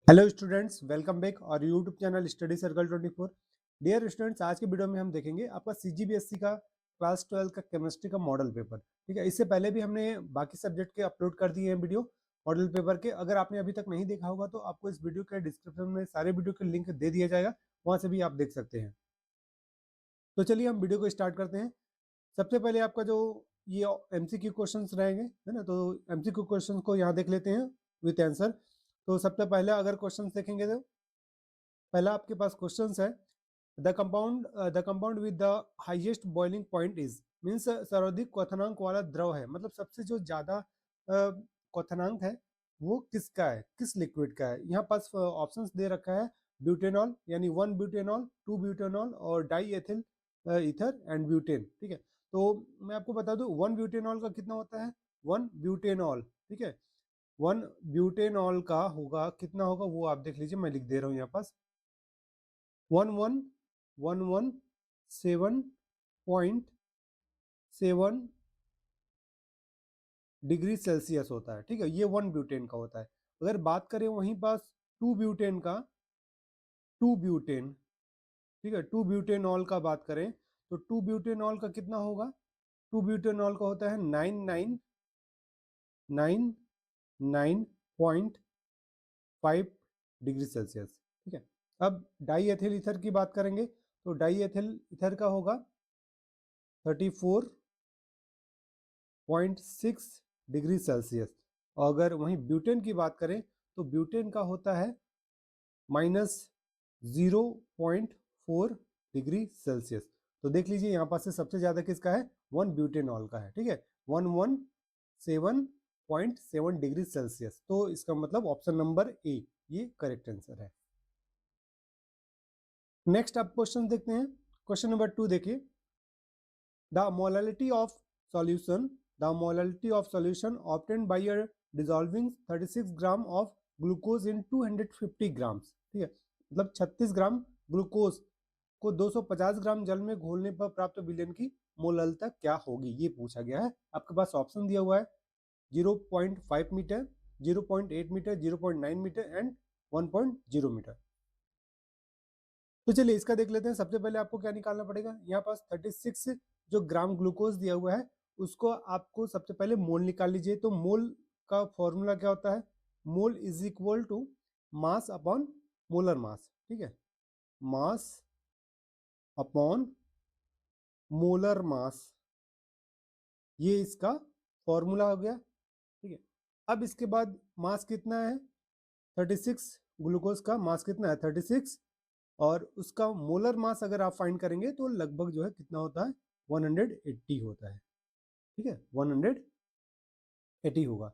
Hello students, welcome back our YouTube channel study circle 24। Dear students, आज के video में हम देखेंगे आपका सीजीबीएसई का क्लास 12 का केमिस्ट्री का मॉडल पेपर। ठीक है, इससे पहले भी हमने बाकी सब्जेक्ट के अपलोड कर दिए हैं वीडियो मॉडल पेपर के। अगर आपने अभी तक नहीं देखा होगा तो आपको इस वीडियो के डिस्क्रिप्शन में सारे वीडियो के लिंक दे दिया जाएगा, वहाँ से भी आप देख सकते हैं। तो चलिए हम वीडियो को स्टार्ट करते हैं। सबसे पहले आपका जो ये एमसीक्यू क्वेश्चंस रहेंगे, है ना, तो एमसीक्यू क्वेश्चंस को यहाँ देख लेते हैं विथ आंसर। तो सबसे पहले अगर क्वेश्चंस देखेंगे तो पहला आपके पास क्वेश्चन है, the compound with the highest boiling point is, means सर्वाधिक क्वथनांक वाला द्रव है, मतलब सबसे जो ज्यादा क्वथनांक है वो किसका है, किस लिक्विड का है। यहाँ पास ऑप्शंस दे रखा है, ब्यूटेनॉल यानी 1 ब्यूटेनॉल, 2 ब्यूटेनॉल और die ethyl ether and butane. ठीक है, तो मैं आपको बता दूं 1 ब्यूटेनॉल का कितना होता है, 1 ब्यूटेनॉल। ठीक है, 1 ब्यूटेनॉल का होगा कितना होगा वो आप देख लीजिए, मैं लिख दे रहा हूँ यहाँ पास 1117.7 डिग्री सेल्सियस होता है। ठीक है, ये 1 ब्यूटेन का होता है। अगर बात करें वहीं पास 2 ब्यूटेन का, 2 ब्यूटेन, ठीक है, 2 ब्यूटेनॉल का बात करें तो 2 ब्यूटेनॉल का कितना होगा, 2 ब्यूटेनॉल का होता है 99.5 डिग्री सेल्सियस। ठीक है, अब डाई एथिल ईथर की बात करेंगे तो डाई एथिल ईथर का होगा 34.6 डिग्री सेल्सियस। और अगर वहीं ब्यूटेन की बात करें तो ब्यूटेन का होता है -0.4 डिग्री सेल्सियस। तो देख लीजिए यहाँ पास से सबसे ज्यादा किसका है, 1 ब्यूटेनॉल का है। ठीक है, 117.7 डिग्री सेल्सियस। तो इसका मतलब ऑप्शन नंबर ए ये करेक्ट आंसर है। नेक्स्ट आप क्वेश्चन देखते हैं। क्वेश्चन नंबर 2 देखिए, the molality of solution obtained by your dissolving 36 gram of glucose in 250 grams। ठीक है, मतलब 36 ग्राम ग्लूकोज को 250 ग्राम जल में घोलने पर प्राप्त विलयन की मोललता क्या होगी, ये पूछा गया है। आपके पास ऑप्शन दिया हुआ है 0.5 metre, 0.8 metre, 0.9 metre and 1.0 metre. तो चलिए इसका देख लेते हैं। सबसे पहले आपको क्या निकालना पड़ेगा, यहाँ पास 36 जो ग्राम ग्लूकोज दिया हुआ है उसको आपको सबसे पहले मोल निकाल लीजिए। तो मोल का फॉर्मूला क्या होता है, mole is equal to mass upon molar mass. ठीक है, मास अपॉन मोलर मास, ये इसका फॉर्मूला हो गया। ठीक है, अब इसके बाद मास कितना है, 36, ग्लूकोज का मास कितना है 36, और उसका मोलर मास अगर आप फाइंड करेंगे तो लगभग जो है कितना होता है 180 होता है। ठीक है, 180 होगा।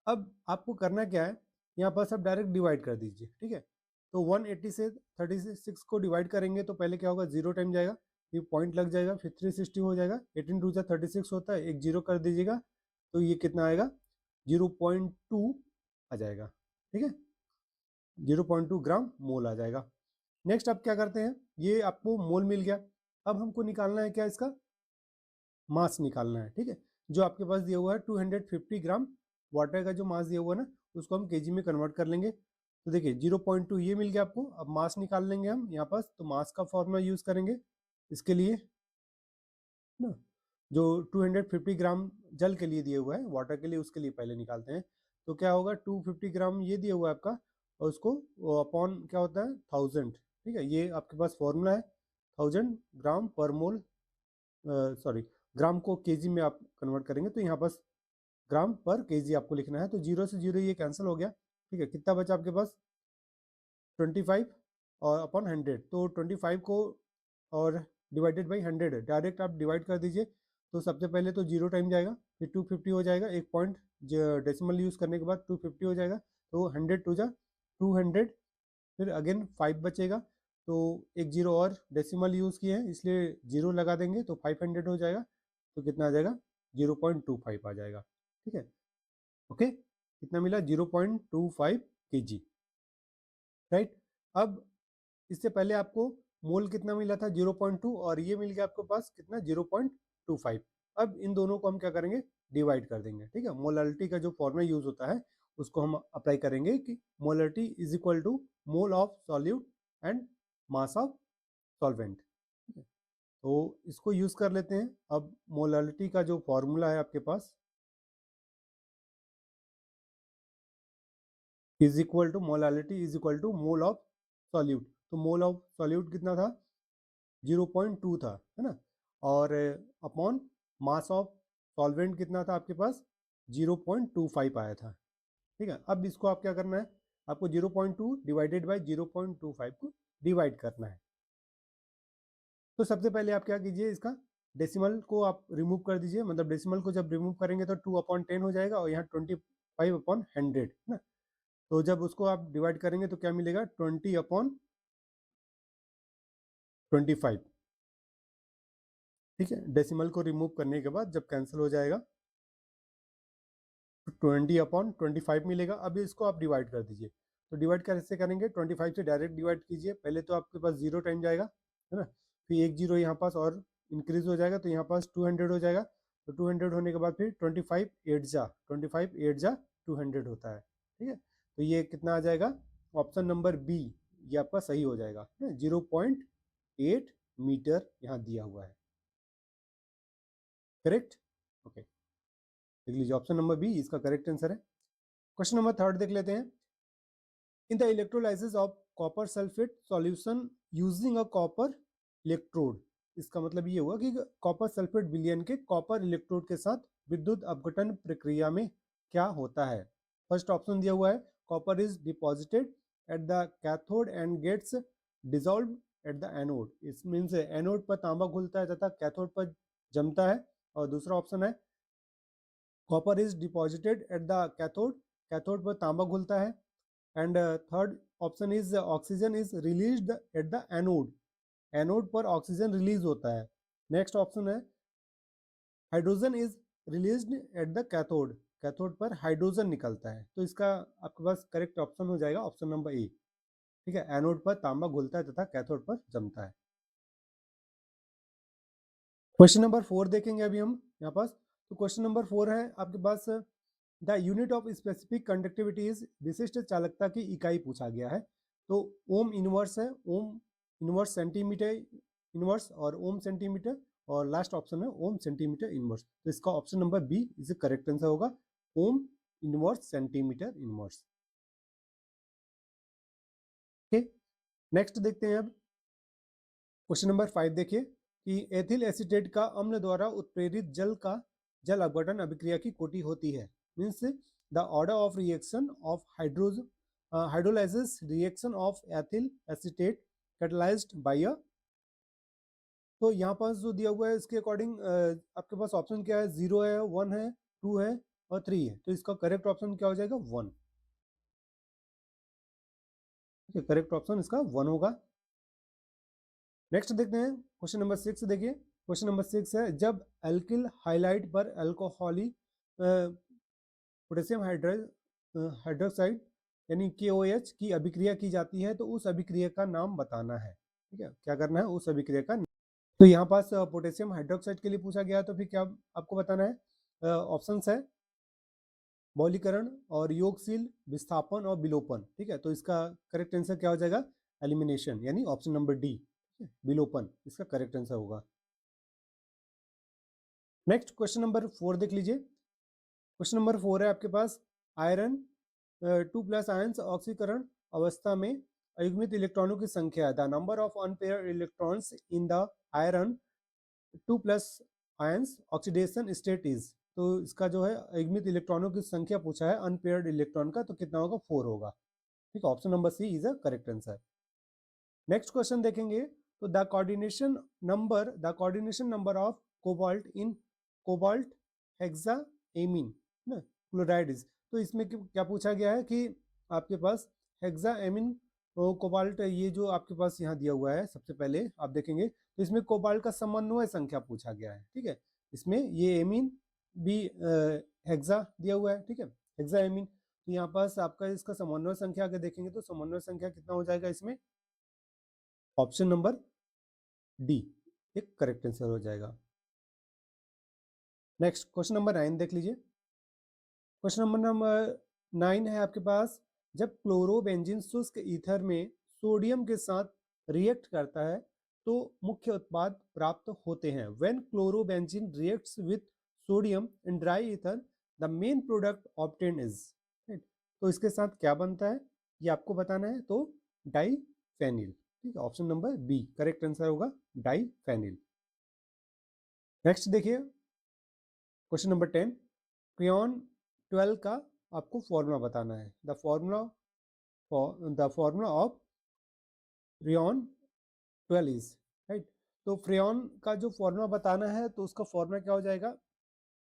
अब आपको करना क्या है, यहाँ पर सब डायरेक्ट डिवाइड कर दीजिए। ठीक है, तो 180 से 36 को डिवाइड करेंगे तो पहले क्या होगा, 0 टाइम जाएगा, ये पॉइंट लग जाएगा, फिर 360 हो जाएगा, 18 टू 36 होता है, एक 0 कर दीजिएगा तो ये कितना आएगा 0.2 आ जाएगा। ठीक है, 0.2 ग्राम मोल आ जाएगा। नेक्स्ट आप क्या करते हैं, ये आपको मोल मिल गया। अब हमको निकालना है क्या, इसका मास निकालना है। ठीक है, जो आपके पास दिया हुआ है 250 ग्राम वाटर का जो मास दिया हुआ है ना, उसको हम केजी में कन्वर्ट कर लेंगे। तो देखिए 0.2 ये मिल गया आपको। अब मास निकाल लेंगे हम यहाँ पास, तो मास का फॉर्मूला यूज करेंगे इसके लिए ना, जो 250 ग्राम जल के लिए दिया हुआ है, वाटर के लिए उसके लिए पहले निकालते हैं। तो क्या होगा, 250 ग्राम ये दिया हुआ है आपका, और उसको अपॉन क्या होता है 1000। ठीक है, ये आपके पास फॉर्मूला है, 1000 ग्राम पर मोल, सॉरी ग्राम को केजी में आप कन्वर्ट करेंगे तो यहाँ पास ग्राम पर केजी आपको लिखना है। तो 0 से 0 ये कैंसिल हो गया। ठीक है, कितना बचा आपके पास 25 और अपॉन 100, तो 25 को और डिवाइडेड बाई 100 डायरेक्ट आप डिवाइड कर दीजिए। तो सबसे पहले तो 0 टाइम जाएगा, फिर 250 हो जाएगा, एक पॉइंट डेसिमल यूज करने के बाद 250 हो जाएगा, तो 100 टू जा 200, फिर अगेन 5 बचेगा, तो एक 0 और डेसिमल यूज किए हैं इसलिए 0 लगा देंगे तो 500 हो जाएगा। तो कितना आ जाएगा 0.25 आ जाएगा। ठीक है, ओके, कितना मिला 0.25 केजी, राइट। अब इससे पहले आपको मोल कितना मिला था 0.2, और ये मिल गया आपके पास कितना 0.25। अब इन दोनों को हम क्या करेंगे, डिवाइड कर देंगे। ठीक है, मोलालिटी का जो फॉर्मूला यूज होता है उसको हम अप्लाई करेंगे कि molarity is equal to mole of solute and mass of solvent. तो इसको यूज कर लेते हैं। अब मोलरिटी का जो फॉर्मूला है आपके पास, is equal to molarity is equal to mole of solute. तो मोल ऑफ सॉल्यूट कितना था, 0.2 था, है ना, और अपॉन मास ऑफ सॉल्वेंट कितना था आपके पास, 0.25 आया था। ठीक है, अब इसको आप क्या करना है, आपको 0.2 डिवाइडेड बाई 0.25 को डिवाइड करना है। तो सबसे पहले आप क्या कीजिए, इसका डेसिमल को आप रिमूव कर दीजिए, मतलब डेसिमल को जब रिमूव करेंगे तो 2/10 हो जाएगा और यहाँ 25/100 है ना। तो जब उसको आप डिवाइड करेंगे तो क्या मिलेगा, 20/25। ठीक है, डेसिमल को रिमूव करने के बाद जब कैंसिल हो जाएगा तो 20/25 मिलेगा। अभी इसको आप डिवाइड कर दीजिए। तो डिवाइड कैसे करेंगे, 25 से डायरेक्ट डिवाइड कीजिए। पहले तो आपके पास 0 टाइम जाएगा, है ना, फिर एक 0 यहाँ पास और इंक्रीज हो जाएगा, तो यहाँ पास 200 हो जाएगा। तो 200 होने के बाद फिर 25 8 जा 200 होता है। ठीक है, तो ये कितना आ जाएगा, ऑप्शन नंबर बी, ये आपका सही हो जाएगा। 0.8 मीटर यहाँ दिया हुआ है, करेक्ट। ओके, देख लीजिए ऑप्शन नंबर बी इसका करेक्ट आंसर है। क्वेश्चन नंबर 3 देख लेते हैं। In the electrolysis of copper sulfate solution using a copper electrode, इसका मतलब ये हुआ कि कॉपर सल्फेट विलयन के कॉपर इलेक्ट्रोड के साथ विद्युत अपघटन प्रक्रिया में क्या होता है। फर्स्ट ऑप्शन दिया हुआ है, copper is deposited at the cathode and gets dissolve at the anode. इस मीन्स एनोड पर तांबा घुलता है तथा कैथोड पर जमता है। और दूसरा ऑप्शन है, copper is deposited at the cathode, cathode पर तांबा घुलता है। And third option is oxygen is released at the anode, anode पर ऑक्सीजन रिलीज होता है। नेक्स्ट ऑप्शन है, hydrogen is released at the cathode, cathode पर हाइड्रोजन निकलता है। तो इसका आपके पास करेक्ट ऑप्शन हो जाएगा ऑप्शन नंबर ए। ठीक है, एनोड पर तांबा घुलता है तथा कैथोड पर जमता है। क्वेश्चन नंबर 4 देखेंगे अभी हम यहाँ पास। तो क्वेश्चन नंबर 4 है आपके पास, the unit of specific conductivity is, विशिष्ट चालकता की इकाई पूछा गया है। तो ओम इनवर्स है, ओम इनवर्स सेंटीमीटर इनवर्स और ओम सेंटीमीटर, और लास्ट ऑप्शन है ओम सेंटीमीटर इनवर्स। तो इसका option number B is correct answer होगा, ओम इनवर्स सेंटीमीटर इनवर्स। ठीक, नेक्स्ट देखते हैं अब क्वेश्चन नंबर 5। देखिए कि एथिल एसीटेट का अम्ल द्वारा उत्प्रेरित जल अपघटन अभिक्रिया की कोटि होती है। Means the order of reaction of hydrolysis reaction of ethyl acetate catalysed by a. तो यहाँ पास जो दिया हुआ है इसके अकॉर्डिंग आपके पास ऑप्शन क्या है, 0 है, 1 है, 2 है और 3 है। तो इसका करेक्ट ऑप्शन क्या हो जाएगा, 1। करेक्ट ऑप्शन इसका 1 होगा। नेक्स्ट देखते हैं क्वेश्चन नंबर 6। देखिए क्वेश्चन नंबर 6 है, जब एल्किल हाइलाइट पर अल्कोहली पोटेशियम हाइड्रोक्साइड यानी KOH की अभिक्रिया की जाती है तो उस अभिक्रिया का नाम बताना है। ठीक है, क्या करना है, उस अभिक्रिया का। तो यहाँ पास पोटेशियम हाइड्रोक्साइड के लिए पूछा गया, तो फिर क्या आपको बताना है, ऑप्शंस है मौलीकरण और योगशील, विस्थापन और विलोपन। ठीक है, तो इसका करेक्ट आंसर क्या हो जाएगा, एलिमिनेशन, यानी ऑप्शन नंबर डी, विलोपन इसका करेक्ट आंसर होगा। नेक्स्ट क्वेश्चन नंबर 4 देख लीजिए। क्वेश्चन नंबर 4 है आपके पास, आयरन 2+ आयंस ऑक्सीकरण अवस्था में अयुग्मित इलेक्ट्रॉनों की संख्या, the number of unpaired electrons in the iron 2+ ions oxidation state is. तो इसका जो है अयुग्मित इलेक्ट्रॉनों की संख्या पूछा है अनपेयर्ड इलेक्ट्रॉन का, तो कितना होगा, 4 होगा। ठीक है, option number C is a correct answer. Next question देखेंगे, तो the coordination number of cobalt in cobalt hexaammine ना क्लोराइड इज। तो इसमें क्या पूछा गया है कि आपके पास हेक्साएमीन कोबाल्ट, ये जो आपके पास यहाँ दिया हुआ है, सबसे पहले आप देखेंगे तो इसमें कोबाल्ट का समन्वय संख्या पूछा गया है। ठीक है, इसमें ये एमीन भी हेक्सा दिया हुआ है। ठीक है, हेक्साएमीन, तो यहाँ पास आपका इसका समन्वय संख्या अगर देखेंगे तो समन्वय संख्या कितना हो जाएगा इसमें, ऑप्शन नंबर डी एक करेक्ट आंसर हो जाएगा। नेक्स्ट क्वेश्चन नंबर 9 देख लीजिए। क्वेश्चन नंबर 9 है आपके पास, जब क्लोरोबेंजीन शुष्क ईथर में सोडियम के साथ रिएक्ट करता है तो मुख्य उत्पाद प्राप्त होते हैं। When chlorobenzene reacts with sodium in dry ether the main product obtain is, तो इसके साथ क्या बनता है ये आपको बताना है, तो डाईफेनिल। ठीक है, option number B correct answer होगा, डाईफेनिल। नेक्स्ट देखिए क्वेश्चन नंबर 10, क्रियॉन 12 का आपको फॉर्मूला बताना है। The formula of freon 12 is, right. तो फ्रियॉन का जो फॉर्मूला बताना है तो उसका फॉर्मूला क्या हो जाएगा,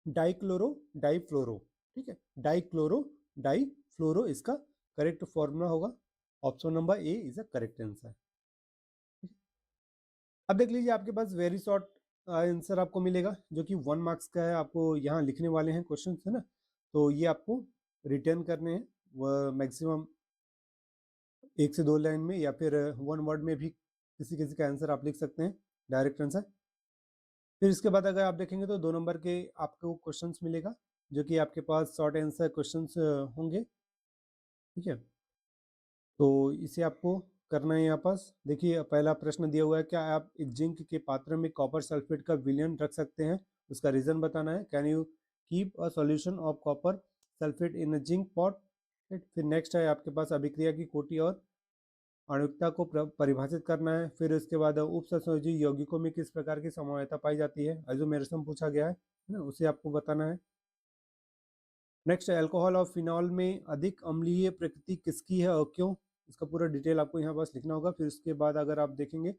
डाइक्लोरो डाइफ्लोरो। ठीक है, डाइक्लोरो डाइफ्लोरो इसका करेक्ट फॉर्मूला होगा। Option number A is a correct answer. अब देख लीजिए आपके पास वेरी शॉर्ट आंसर आपको मिलेगा जो कि 1 मार्क्स का है। आपको यहाँ लिखने वाले हैं क्वेश्चन है ना, तो ये आपको रिटर्न करने हैं, वह मैक्सिमम 1 से 2 लाइन में या फिर 1 वर्ड में भी किसी किसी का आंसर आप लिख सकते हैं, डायरेक्ट आंसर। फिर इसके बाद अगर आप देखेंगे तो 2 नंबर के आपको क्वेश्चंस मिलेगा जो कि आपके पास शॉर्ट आंसर क्वेश्चंस होंगे। ठीक है, तो इसे आपको करना है। यहाँ पास देखिए पहला प्रश्न दिया हुआ है, क्या आप एक जिंक के पात्र में कॉपर सल्फेट का विलयन रख सकते हैं, उसका रीजन बताना है। Can you keep a solution of copper sulphate in a zinc pot. फिर नेक्स्ट है आपके पास अभिक्रिया की कोटि और आणविकता को परिभाषित करना है। फिर उसके बाद उप संयोजी यौगिकों में किस प्रकार की समवायता पाई जाती है, आइसोमेरिज्म पूछा गया है ना, उसे आपको बताना है। नेक्स्ट, अल्कोहल और फिनॉल में अधिक अम्लीय प्रकृति किसकी है और क्यों, इसका पूरा डिटेल आपको यहाँ पास लिखना होगा। फिर उसके बाद अगर आप देखेंगे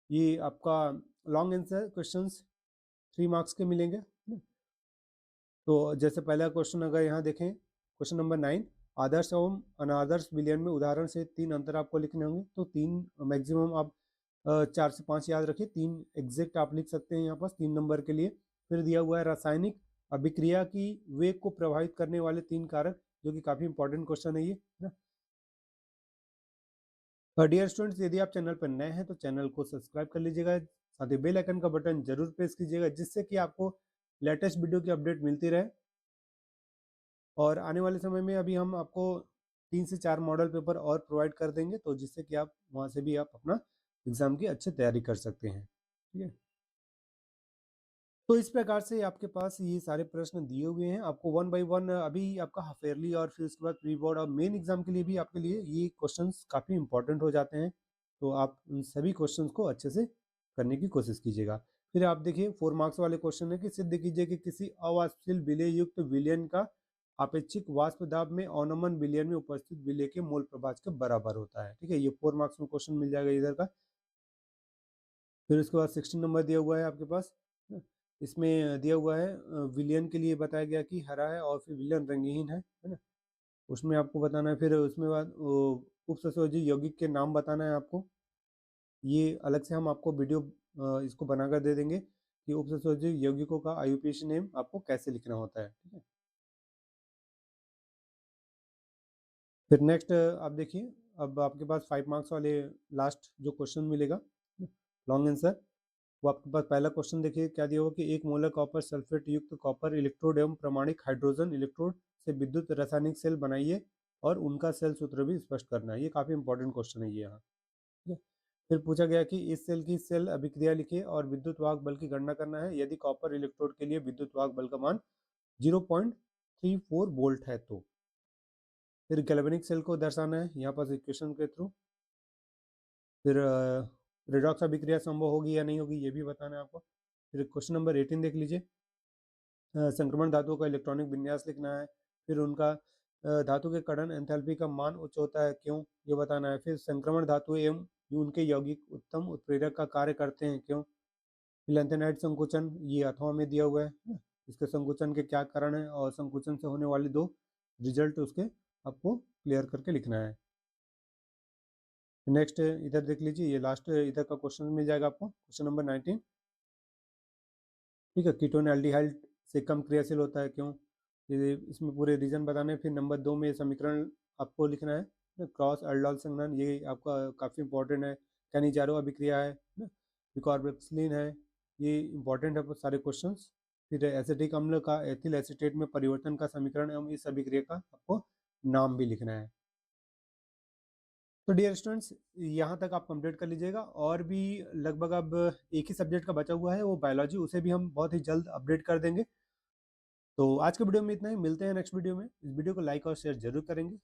ये आपका लॉन्ग आंसर क्वेश्चंस 3 मार्क्स के मिलेंगे। तो जैसे पहला क्वेश्चन अगर यहाँ देखें क्वेश्चन नंबर 9, आदर्श एवं अनादर्श विलयन में उदाहरण से 3 अंतर आपको लिखने होंगे। तो 3 मैक्सिमम आप 4 से 5 याद रखिए, 3 एग्जैक्ट आप लिख सकते हैं यहाँ पास 3 नंबर के लिए। फिर दिया हुआ है रासायनिक अभिक्रिया की वेग को प्रभावित करने वाले 3 कारक, जो कि काफी इंपॉर्टेंट क्वेश्चन है ये ना। डियर स्टूडेंट्स, यदि आप चैनल पर नए हैं तो चैनल को सब्सक्राइब कर लीजिएगा, साथ ही बेल आइकन का बटन जरूर प्रेस कीजिएगा जिससे कि आपको लेटेस्ट वीडियो की अपडेट मिलती रहे। और आने वाले समय में अभी हम आपको 3 से 4 मॉडल पेपर और प्रोवाइड कर देंगे, तो जिससे कि आप वहाँ से भी आप अपना एग्जाम की अच्छी तैयारी कर सकते हैं। ठीक है, तो इस प्रकार से आपके पास ये सारे प्रश्न दिए हुए हैं। आपको 1 बाय 1 अभी आपका हाफ ईयरली और फिर उसके बाद प्री बोर्ड और मेन एग्जाम के लिए भी आपके लिए ये क्वेश्चंस काफ़ी इंपॉर्टेंट हो जाते हैं। तो आप उन सभी क्वेश्चंस को अच्छे से करने की कोशिश कीजिएगा। फिर आप देखिए 4 मार्क्स वाले क्वेश्चन है कि सिद्ध कीजिए कि किसी अवाष्पशील विलय युक्त विलयन का अपेक्षिक वाष्प दाब में अवनमन विलयन में उपस्थित विलय के मोल प्रभाज के बराबर होता है। ठीक है, ये 4 मार्क्स में क्वेश्चन मिल जाएगा इधर का। फिर उसके बाद 16 नंबर दिया हुआ है आपके पास, इसमें दिया हुआ है विलियन के लिए बताया गया कि हरा है और फिर विलियन रंगहीन है ना, उसमें आपको बताना है। फिर उसमें बाद उपसंयोजी यौगिक के नाम बताना है आपको। ये अलग से हम आपको वीडियो इसको बनाकर दे देंगे कि उपसंयोजी यौगिकों का आईयूपीएसी नेम आपको कैसे लिखना होता है। ठीक है, फिर नेक्स्ट आप देखिए, अब आपके पास 5 मार्क्स वाले लास्ट जो क्वेश्चन मिलेगा लॉन्ग आंसर, वो आपके पास पहला क्वेश्चन देखिए क्या दिया हुआ कि एक मोलर कॉपर सल्फेट युक्त कॉपर इलेक्ट्रोड एवं प्रमाणिक हाइड्रोजन इलेक्ट्रोड से विद्युत रासायनिक सेल बनाइए और उनका सेल सूत्र भी स्पष्ट करना है। ये काफी इंपॉर्टेंट क्वेश्चन है ये यहाँ। ठीक है, फिर पूछा गया कि इस सेल की सेल अभिक्रिया लिखिए और विद्युत वाहक बल की गणना करना है यदि कॉपर इलेक्ट्रोड के लिए विद्युत वाहक बल का मान 0.34 वोल्ट है तो। फिर गैल्वेनिक सेल को दर्शाना है यहाँ पर इक्वेशन के थ्रू। फिर रिडॉक्स अभिक्रिया संभव होगी या नहीं होगी ये भी बताना है आपको। फिर क्वेश्चन नंबर 18 देख लीजिए, संक्रमण धातुओं का इलेक्ट्रॉनिक विन्यास लिखना है। फिर उनका धातु के कड़न एंथैल्पी का मान उच्च होता है क्यों, ये बताना है। फिर संक्रमण धातु एवं उनके यौगिक उत्तम उत्प्रेरक का कार्य करते हैं क्यों। लैंथेनाइट संकुचन ये अथवा में दिया हुआ है, इसके संकुचन के क्या कारण है और संकुचन से होने वाले 2 रिजल्ट उसके आपको क्लियर करके लिखना है। नेक्स्ट इधर देख लीजिए, ये लास्ट इधर का क्वेश्चन मिल जाएगा आपको, क्वेश्चन नंबर 19। ठीक है, कीटोन एल्डिहाइड से कम क्रियाशील होता है क्यों, ये इसमें पूरे रीजन बताने। फिर नंबर 2 में समीकरण आपको लिखना है, क्रॉस एल्डोल संघनन ये आपका काफ़ी इंपॉर्टेंट है। कैनिजारो अभिक्रिया है ना, पिकॉर्बेक्सिलिन है, ये इंपॉर्टेंट है सारे क्वेश्चंस। फिर एसिटिक अम्ल का एथिल एसीटेट में परिवर्तन का समीकरण एवं इस अभिक्रिया का आपको नाम भी लिखना है। तो डियर स्टूडेंट्स, यहाँ तक आप कंप्लीट कर लीजिएगा। और भी लगभग अब एक ही सब्जेक्ट का बचा हुआ है, वो बायोलॉजी, उसे भी हम बहुत ही जल्द अपडेट कर देंगे। तो आज के वीडियो में इतना ही, मिलते हैं नेक्स्ट वीडियो में। इस वीडियो को लाइक और शेयर जरूर करेंगे।